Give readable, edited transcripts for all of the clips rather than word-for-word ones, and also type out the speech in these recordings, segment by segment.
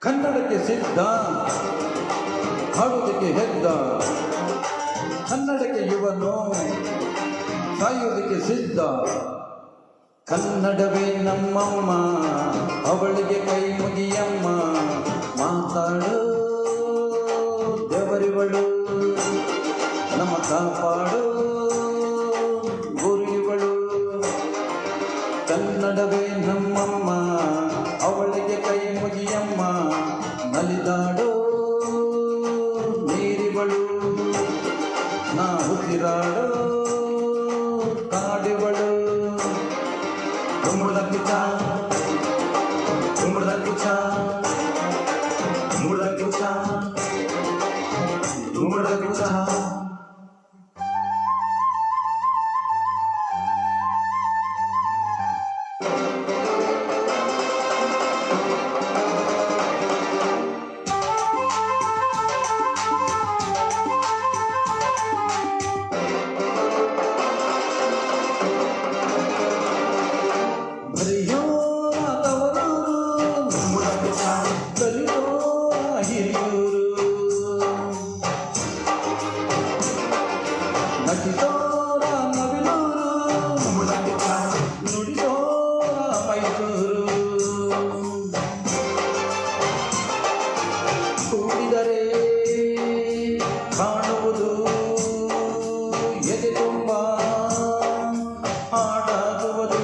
ಕನ್ನಡಕ್ಕೆ ಸಿದ್ಧ, ಹಾಡುವುದಕ್ಕೆ ಹೆದ್ದ. ಕನ್ನಡಕ್ಕೆ ಇವನು ಸಾಯುವುದಕ್ಕೆ ಸಿದ್ಧ. ಕನ್ನಡವೇ ನಮ್ಮಮ್ಮ, ಅವಳಿಗೆ ಕೈ ಮುಗಿಯಮ್ಮ. ಮಾತಾಡು ದೇವರಿವಳು, ನಮ್ಮ ಕಾಪಾಡು ಗುರುವಳು. ಕನ್ನಡವೇ ನಮ್ಮಮ್ಮ, ಅವಳಿಗೆ ಕೈ ಮುಗಿಯಮ್ಮ. ನಲಿದಾಡು ನೀರಿವಳು, ನಾ ಉಸಿರಾಡು ಕಾಡಿವಳು. ಮುರ್ದ ಕುಚ ಮುರ್ದ ಕುಚ ಮುರ್ದ ಕುಚ ಮುರ್ದ ಕುಚ. ನಟಿಸೋರ ನವಿಲೂರು, ನುಡಿಸೋರ ಮೈಸೂರು. ಕೂಡಿದರೆ ಕಾಣುವುದು ಎದೆ ತುಂಬ ಹಾಡಾಗುವುದು.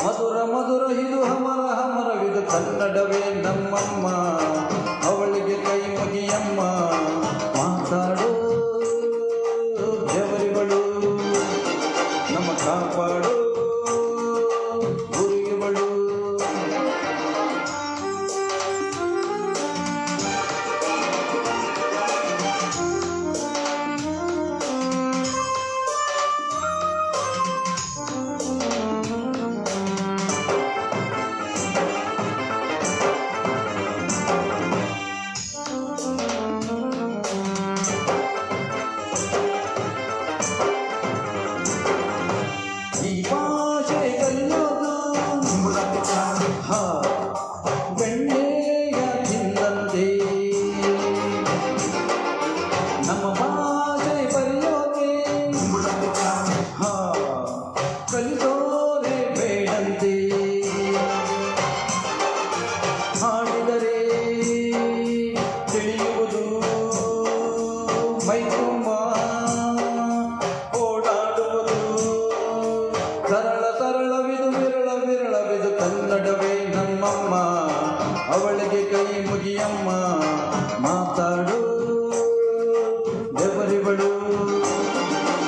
ಮಧುರ ಮಧುರ ಇದು ಹಮರ ಹಮರವಿದು. ಕನ್ನಡವೇ ನಮ್ಮಮ್ಮ, ಅವಳಿಗೆ ಕೈ ಮುಗಿಯಮ್ಮ. ಮಾತಾಡು ದೇವರಿವಳು, ನಮ್ಮ ಕಾಪಾಡು ಗುರುವಳು. ಬೆಣ್ಣೆಯ ತಿಂದಂತೆ ನಮ್ಮ ಭಾಷೆ ಬರೆಯೋಕೆ ಕಲಿಸೋರೆ ಬೇಡಂತೆ. ಹಾಡಿದರೆ ತಿಳಿಯುವುದು ಮೈ ತುಂಬ ಓಡಾಡುವುದು. ಸರಳ ಸರಳವಿದು ವಿರಳ ವಿರಳವಿದು. ಕನ್ನಡವೇ ನಮ್ಮಮ್ಮ, ಅವಳಿಗೆ ಕೈ ಮುಗಿಯಮ್ಮ. ಮಾತಾಡು ದೇವರಿವಳು,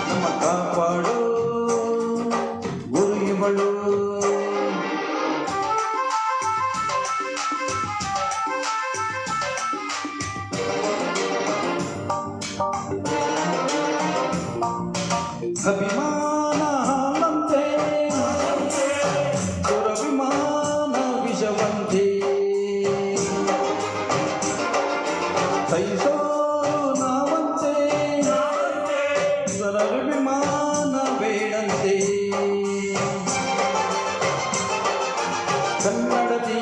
ನಮ್ಮ ಕಾಪಾಡು ಗುರುವಳು. ಅಭಿಮಾನ ಹಾಲಂತೆ, ದುರಭಿಮಾನ ವಿಷವಂತೆ. ಸಹಿಸೋರು ನಾವಂತೆ, ದುರಭಿಮಾನ ಬೇಡಂತೆ. ಕನ್ನಡತಿ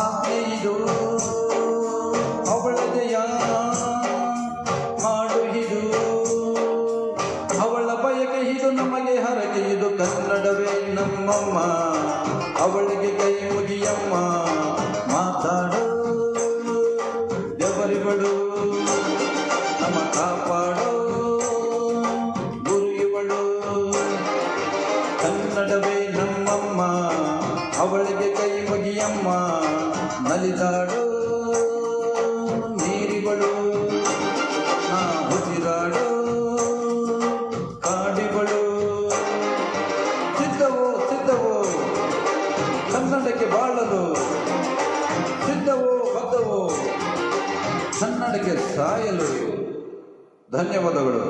ಆಜ್ಞೆ ಇದು, ಅವಳದೆಯ ಮಾಡು ಇದು. ಅವಳ ಬಯಕೆ ಇದು, ನಮಗೆ ಹರಕೆ ಇದು. ಕನ್ನಡವೇ ನಮ್ಮಮ್ಮ, ಅವಳಿಗೆ ಕೈ ಮುಗಿಯಮ್ಮ. ಮಾತಾಡು ದೇವರಿವಳು, ನಮ್ಮ ಕಾಪಾಡು ಗುರುವಳು. ಕನ್ನಡವೇ ನಮ್ಮಮ್ಮ, ಅವಳಿಗೆ ಕೈ ಮುಗಿಯಮ್ಮ. ನಲಿದಾಡು ನೀರಿವಳು, ನಾ ಉಸಿರಾಡು ಕಾಡಿವಳು. ಸಿದ್ಧವೋ ಸಿದ್ಧವೋ ಕನ್ನಡಕ್ಕೆ ಬಾಳಲು, ಸಿದ್ಧವೋ ಬದ್ಧವೋ ಕನ್ನಡಕ್ಕೆ ಸಾಯಲು. ಧನ್ಯವಾದಗಳು.